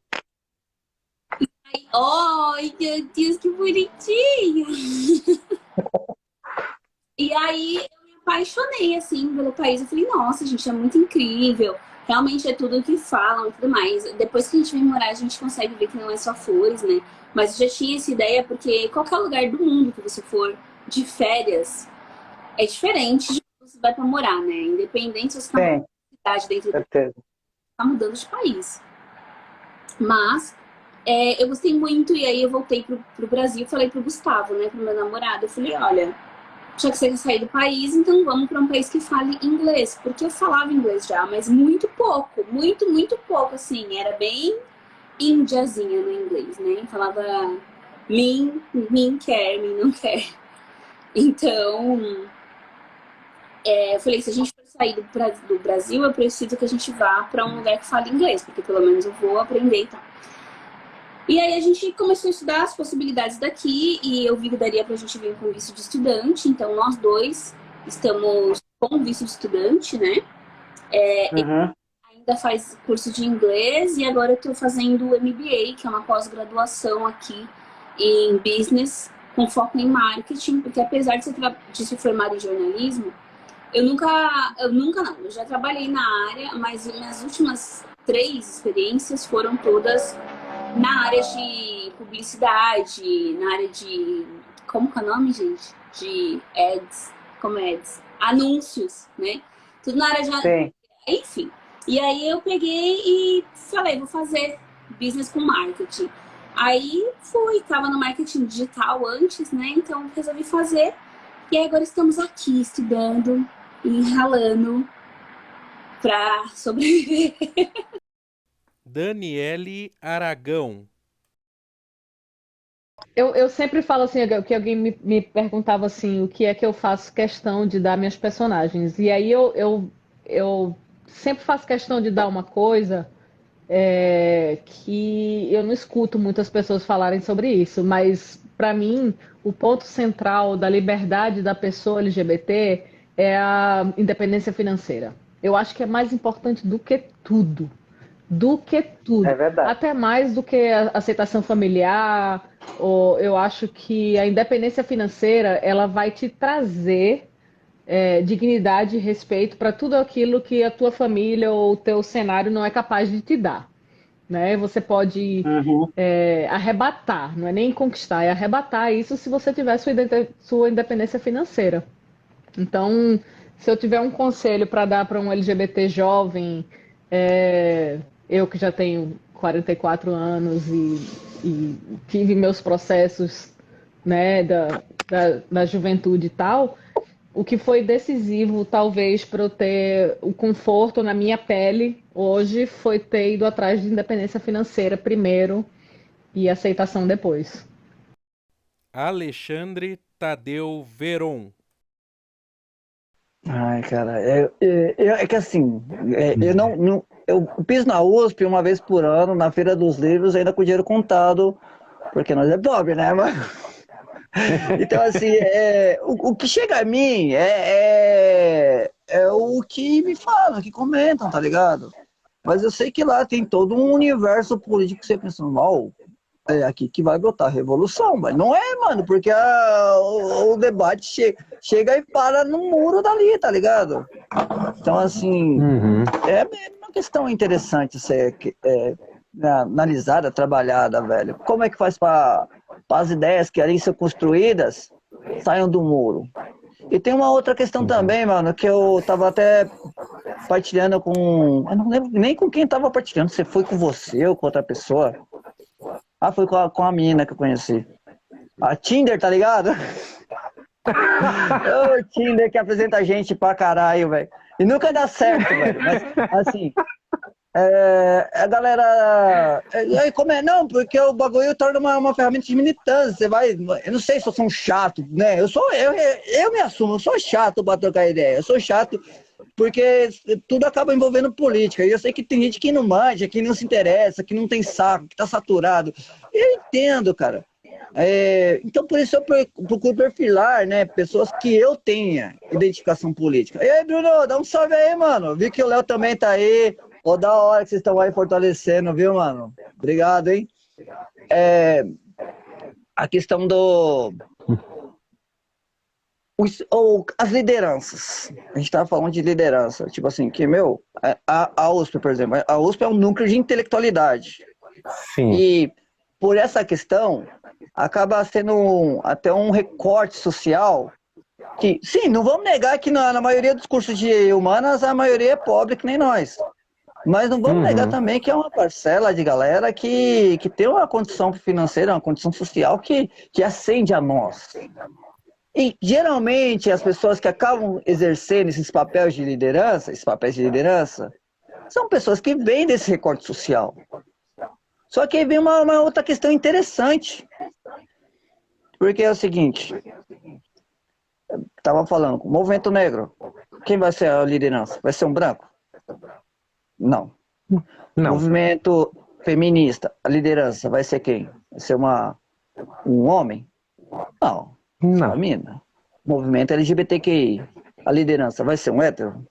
Speaker 22: Ai, meu Deus, que bonitinho! E aí eu me apaixonei, assim, pelo país. Eu falei, nossa, gente, é muito incrível. Realmente é tudo o que falam e tudo mais. Depois que a gente vem morar, a gente consegue ver que não é só flores, né? Mas eu já tinha essa ideia, porque qualquer lugar do mundo que você for de férias é diferente de quando você vai para morar, né? Independente se você está numa cidade dentro do país, tá mudando de país. Mas eu gostei muito, e aí eu voltei pro Brasil, falei pro Gustavo, né, pro meu namorado, eu falei, olha, já que você quer sair do país, então vamos para um país que fale inglês, porque eu falava inglês já, mas muito pouco, muito pouco, assim, era bem indiazinha no inglês, né, falava me não quer. Então, eu falei, se a gente for sair do Brasil, eu preciso que a gente vá para um lugar que fale inglês, porque pelo menos eu vou aprender e tal. E aí a gente começou a estudar as possibilidades daqui e eu vi que daria pra gente vir com visto de estudante, então nós dois estamos com visto de estudante, né? Ele ainda faz curso de inglês e agora eu tô fazendo o MBA, que é uma pós-graduação aqui em business com foco em marketing, porque apesar de se formar em jornalismo, eu já trabalhei na área, mas minhas últimas 3 experiências foram todas na área de publicidade, na área de... Como que é o nome, gente? De ads, como ads? Anúncios, né? Tudo na área de...
Speaker 4: Sim.
Speaker 22: Enfim. E aí eu peguei e falei, vou fazer business com marketing. Aí tava no marketing digital antes, né? Então resolvi fazer. E aí agora estamos aqui estudando e ralando pra sobreviver.
Speaker 6: Daniele Aragão.
Speaker 2: Eu sempre falo assim, que alguém me perguntava assim, o que é que eu faço questão de dar minhas personagens. E aí eu sempre faço questão de dar uma coisa que eu não escuto muitas pessoas falarem sobre isso, mas para mim o ponto central da liberdade da pessoa LGBT é a independência financeira. Eu acho que é mais importante do que tudo.
Speaker 4: É verdade.
Speaker 2: Até mais do que a aceitação familiar. Ou eu acho que a independência financeira ela vai te trazer dignidade e respeito para tudo aquilo que a tua família ou o teu cenário não é capaz de te dar, né? Você pode arrebatar, não é nem conquistar, é arrebatar isso se você tiver sua independência financeira. Então, se eu tiver um conselho para dar para um LGBT jovem, eu que já tenho 44 anos e tive meus processos, né, da juventude e tal, o que foi decisivo, talvez, para eu ter o conforto na minha pele hoje foi ter ido atrás de independência financeira primeiro e aceitação depois.
Speaker 6: Alexandre Tadeu Veron.
Speaker 5: Ai, cara, é que assim, eu piso na USP uma vez por ano, na Feira dos Livros, ainda com dinheiro contado, porque nós é pobre, né, mano? Então, assim, o que chega a mim é o que me falam, que comentam, tá ligado? Mas eu sei que lá tem todo um universo político que você pensa, é aqui que vai brotar a revolução, mas não é, mano, porque o debate chega e para no muro dali, tá ligado? Então, assim, é uma questão interessante ser analisada, trabalhada, velho. Como é que faz para as ideias que ali são construídas saiam do muro? E tem uma outra questão também, mano, que eu tava até partilhando com... Eu não lembro nem com quem tava partilhando, se foi com você ou com outra pessoa. Ah, foi com a menina que eu conheci. A Tinder, tá ligado? O Tinder que apresenta gente pra caralho, velho. E nunca dá certo, velho. Mas, assim, a galera... Não, porque o bagulho torna uma ferramenta de militância. Você vai... Eu não sei se eu sou um chato, né? Eu me assumo, eu sou chato pra trocar ideia. Eu sou chato porque tudo acaba envolvendo política. E eu sei que tem gente que não manja, que não se interessa, que não tem saco, que tá saturado. Eu entendo, cara. Então, por isso eu procuro perfilar, né, pessoas que eu tenha identificação política. E aí, Bruno, dá um salve aí, mano. Vi que o Léo também tá aí. Pô, da hora que vocês estão aí fortalecendo, viu, mano? Obrigado, hein? A questão as lideranças. A gente tava falando de liderança. Tipo assim, que, a USP, por exemplo, a USP é um núcleo de intelectualidade.
Speaker 1: Sim.
Speaker 5: E por essa questão, acaba sendo até um recorte social que, sim, não vamos negar que na maioria dos cursos de humanas a maioria é pobre, que nem nós. Mas não vamos negar também que é uma parcela de galera que tem uma condição financeira, uma condição social que ascende a nós. E, geralmente, as pessoas que acabam exercendo esses papéis de liderança, são pessoas que vêm desse recorte social. Só que aí vem uma outra questão interessante. Porque é o seguinte, estava falando, o movimento negro. quem vai ser a liderança? Vai ser um branco? Não.
Speaker 19: Não.
Speaker 5: Movimento feminista, a liderança vai ser quem? Vai ser um homem? Não.
Speaker 19: Não.
Speaker 5: A mina. Movimento LGBTQI, a liderança vai ser um hétero?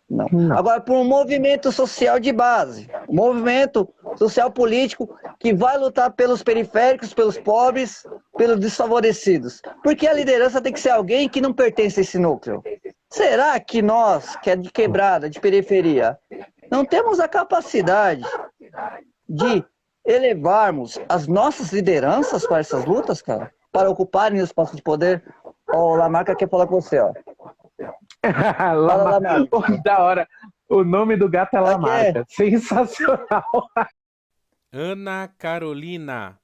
Speaker 5: Não. Agora, por um movimento social de base, um movimento social político que vai lutar pelos periféricos, pelos pobres, pelos desfavorecidos. Porque a liderança tem que ser alguém que não pertence a esse núcleo. Será que nós, que é de quebrada, de periferia, não temos a capacidade de elevarmos as nossas lideranças para essas lutas, cara? Para ocuparem o espaço de poder? Ó, o Lamarca quer falar com você, ó.
Speaker 19: Lamarca. Da hora. O nome do gato é Lamarca. Sensacional.
Speaker 6: Ana Carolina.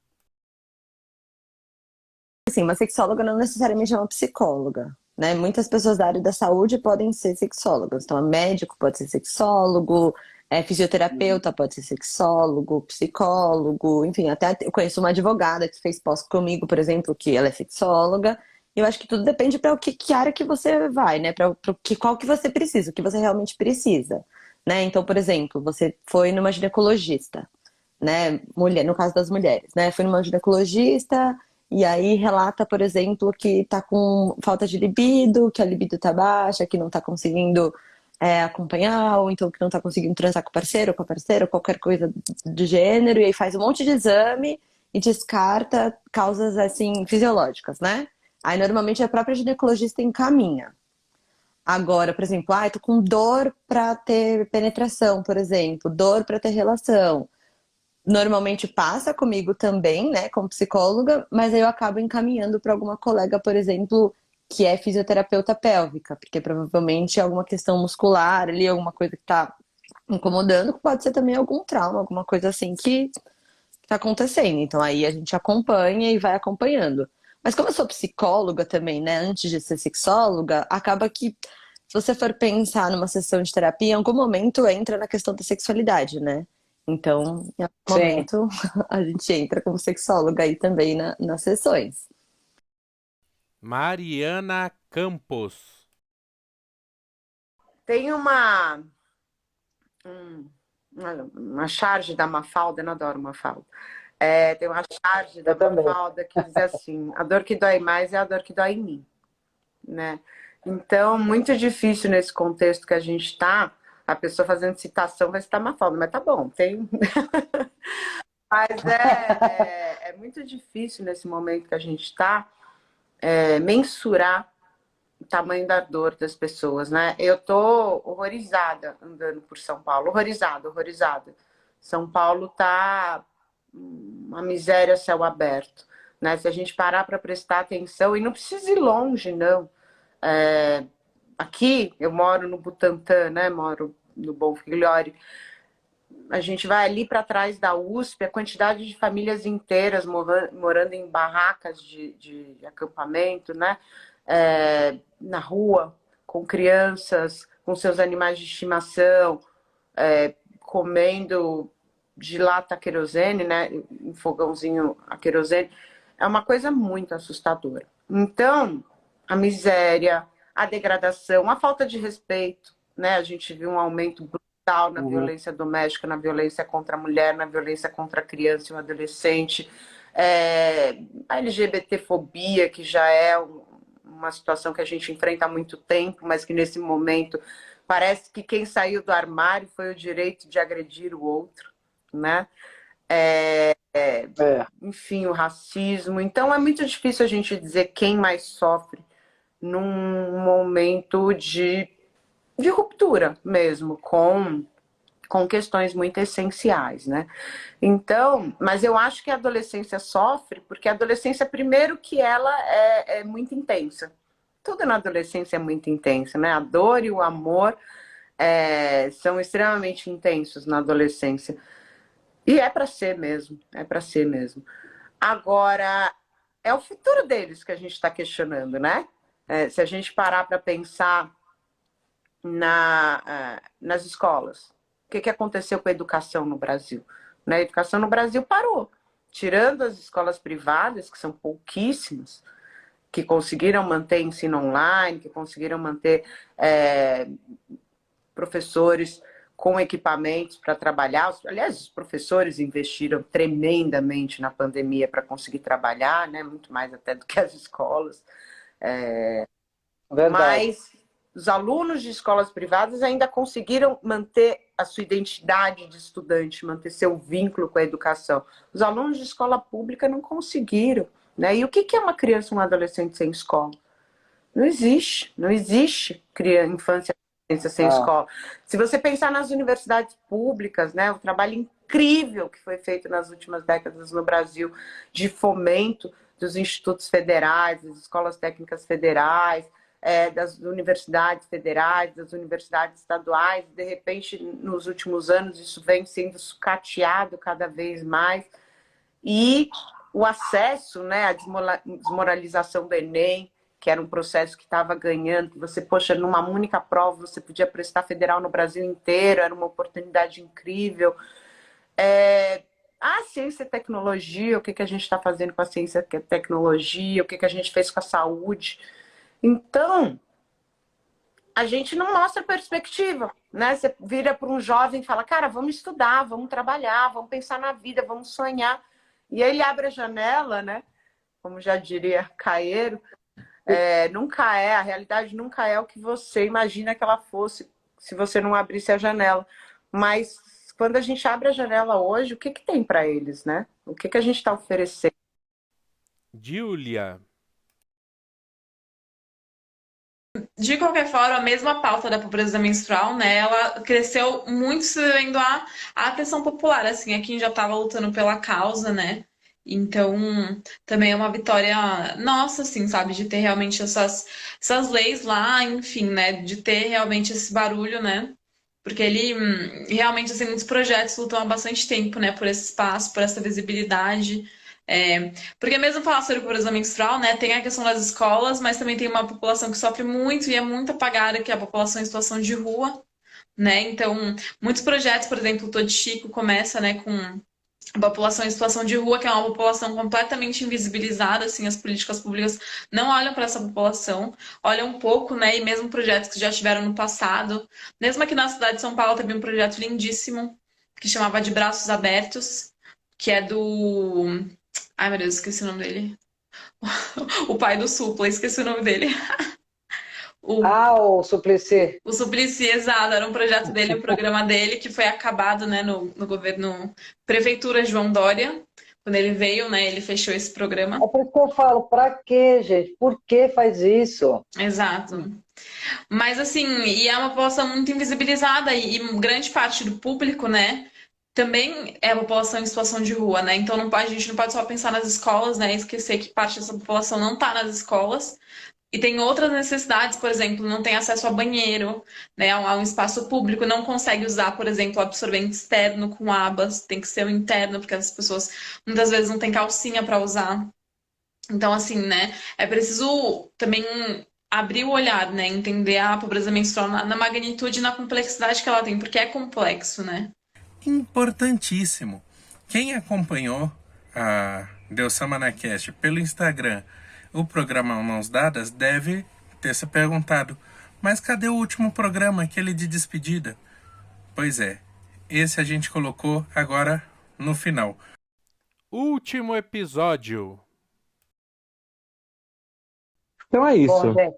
Speaker 7: Assim, uma sexóloga não necessariamente é uma psicóloga, né? Muitas pessoas da área da saúde podem ser sexólogas. Então, médico pode ser sexólogo, fisioterapeuta pode ser sexólogo, psicólogo, enfim, até eu conheço uma advogada que fez pós comigo, por exemplo, que ela é sexóloga. Eu acho que tudo depende para que área que você vai, né? Qual que você precisa, o que você realmente precisa, né? Então, por exemplo, você foi numa ginecologista, né? Mulher, no caso das mulheres, né? Foi numa ginecologista e aí relata, por exemplo, que tá com falta de libido, que a libido tá baixa, que não tá conseguindo acompanhar, ou então que não tá conseguindo transar com o parceiro, ou com a parceira, ou qualquer coisa de gênero, e aí faz um monte de exame e descarta causas, assim, fisiológicas, né? Aí, normalmente, a própria ginecologista encaminha. Agora, por exemplo, eu tô com dor para ter penetração, por exemplo, dor para ter relação. Normalmente passa comigo também, né, como psicóloga, mas aí eu acabo encaminhando para alguma colega, por exemplo, que é fisioterapeuta pélvica, porque provavelmente é alguma questão muscular ali, alguma coisa que tá incomodando, pode ser também algum trauma, alguma coisa assim que tá acontecendo. Então aí a gente acompanha e vai acompanhando. Mas como eu sou psicóloga também, né, antes de ser sexóloga, acaba que, se você for pensar numa sessão de terapia, em algum momento entra na questão da sexualidade, né? Então, em algum momento, a gente entra como sexóloga aí também nas sessões.
Speaker 6: Mariana Campos.
Speaker 8: Tem uma charge da Mafalda, eu não adoro Mafalda. Tem uma charge da Mafalda que diz assim: a dor que dói mais é a dor que dói em mim, né? Então, muito difícil nesse contexto que a gente está, a pessoa fazendo citação vai citar Mafalda, mas tá bom, tem. Mas é muito difícil nesse momento que a gente está mensurar o tamanho da dor das pessoas, né? Eu tô horrorizada andando por São Paulo, horrorizada. São Paulo tá uma miséria a céu aberto, né? Se a gente parar para prestar atenção, e não precisa ir longe, não. Aqui, eu moro no Butantã, né? Moro no Bom Figlioli. A gente vai ali para trás da USP, a quantidade de famílias inteiras morando em barracas de acampamento, né? Na rua, com crianças, com seus animais de estimação, comendo de lata a querosene, né? Um fogãozinho a querosene. É uma coisa muito assustadora. Então, a miséria, a degradação, a falta de respeito, né? A gente viu um aumento brutal na violência doméstica, na violência contra a mulher, na violência contra a criança e o adolescente, a LGBTfobia, que já é uma situação que a gente enfrenta há muito tempo, mas que nesse momento parece que quem saiu do armário foi o direito de agredir o outro, né? Enfim, o racismo. Então é muito difícil a gente dizer quem mais sofre num momento de ruptura mesmo, com questões muito essenciais, né? Então, mas eu acho que a adolescência sofre porque a adolescência, primeiro, que ela é muito intensa. Tudo na adolescência é muito intenso, né? A dor e o amor são extremamente intensos na adolescência. E é para ser mesmo, Agora, é o futuro deles que a gente está questionando, né? Se a gente parar para pensar nas escolas, o que aconteceu com a educação no Brasil? A educação no Brasil parou. Tirando as escolas privadas, que são pouquíssimas, que conseguiram manter ensino online, que conseguiram manter professores com equipamentos para trabalhar. Aliás, os professores investiram tremendamente na pandemia para conseguir trabalhar, né? Muito mais até do que as escolas. Mas os alunos de escolas privadas ainda conseguiram manter a sua identidade de estudante, manter seu vínculo com a educação. Os alunos de escola pública não conseguiram, né? E o que é uma criança, um adolescente sem escola? Não existe infância sem escola. Se você pensar nas universidades públicas, né, o trabalho incrível que foi feito nas últimas décadas no Brasil de fomento dos institutos federais, das escolas técnicas federais, das universidades federais, das universidades estaduais, de repente, nos últimos anos, isso vem sendo sucateado cada vez mais. E o acesso, né, a desmoralização do Enem, que era um processo que estava ganhando, que você, poxa, numa única prova você podia prestar federal no Brasil inteiro, era uma oportunidade incrível. A ciência e tecnologia, o que a gente está fazendo com a ciência e tecnologia, o que a gente fez com a saúde. Então, a gente não mostra perspectiva, né? Você vira para um jovem e fala, cara, vamos estudar, vamos trabalhar, vamos pensar na vida, vamos sonhar. E aí ele abre a janela, né? Como já diria Caeiro, a realidade nunca é o que você imagina que ela fosse se você não abrisse a janela. Mas quando a gente abre a janela hoje, o que tem para eles, né? O que a gente está oferecendo?
Speaker 6: Júlia.
Speaker 9: De qualquer forma, a mesma pauta da pobreza menstrual, né, ela cresceu muito se devendo à atenção popular, assim, a quem já estava lutando pela causa, né, então também é uma vitória nossa, assim, sabe, de ter realmente essas leis lá, enfim, né, de ter realmente esse barulho, né, porque ele realmente, assim, muitos projetos lutam há bastante tempo, né, por esse espaço, por essa visibilidade. Porque mesmo falar sobre pobreza menstrual, né, tem a questão das escolas, mas também tem uma população que sofre muito e é muito apagada, que é a população em situação de rua, né, então muitos projetos, por exemplo, o Tô de Chico começa, né, com a população em situação de rua, que é uma população completamente invisibilizada, assim, as políticas públicas não olham para essa população, olham um pouco, né, e mesmo projetos que já tiveram no passado, mesmo aqui na cidade de São Paulo teve um projeto lindíssimo, que chamava de Braços Abertos, que é do... Ai, meu Deus, esqueci o nome dele. O pai do Supla, esqueci o nome dele.
Speaker 4: O Suplicy.
Speaker 9: O Suplicy, exato. Era um projeto dele, um programa dele, que foi acabado, né, no governo Prefeitura João Dória. Quando ele veio, né, ele fechou esse programa.
Speaker 4: É por isso que eu falo, pra quê, gente? Por que faz isso?
Speaker 9: Exato. Mas, assim, e é uma população muito invisibilizada e grande parte do público, né, também é a população em situação de rua, né? Então a gente não pode só pensar nas escolas, né? E esquecer que parte dessa população não está nas escolas. E tem outras necessidades, por exemplo, não tem acesso a banheiro, né? A um espaço público, não consegue usar, por exemplo, absorvente externo com abas, tem que ser o interno, porque as pessoas muitas vezes não têm calcinha para usar. Então, assim, né? É preciso também abrir o olhar, né? Entender a pobreza menstrual na magnitude e na complexidade que ela tem, porque é complexo, né?
Speaker 6: Importantíssimo. Quem acompanhou a Deus Samba na Cast pelo Instagram, o programa Mãos Dadas, deve ter se perguntado, mas cadê o último programa, aquele de despedida? Pois é, esse a gente colocou agora no final. Último episódio.
Speaker 1: Então é isso.
Speaker 4: Bom, gente,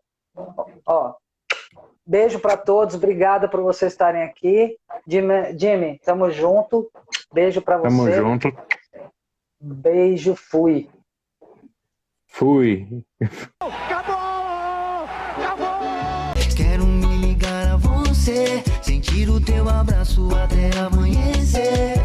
Speaker 4: beijo para todos, obrigada por vocês estarem aqui. Jimmy, tamo junto. Beijo para você.
Speaker 1: Tamo junto.
Speaker 4: Beijo, fui.
Speaker 1: Fui.
Speaker 11: Acabou! Quero me ligar a você, sentir o teu abraço até amanhecer.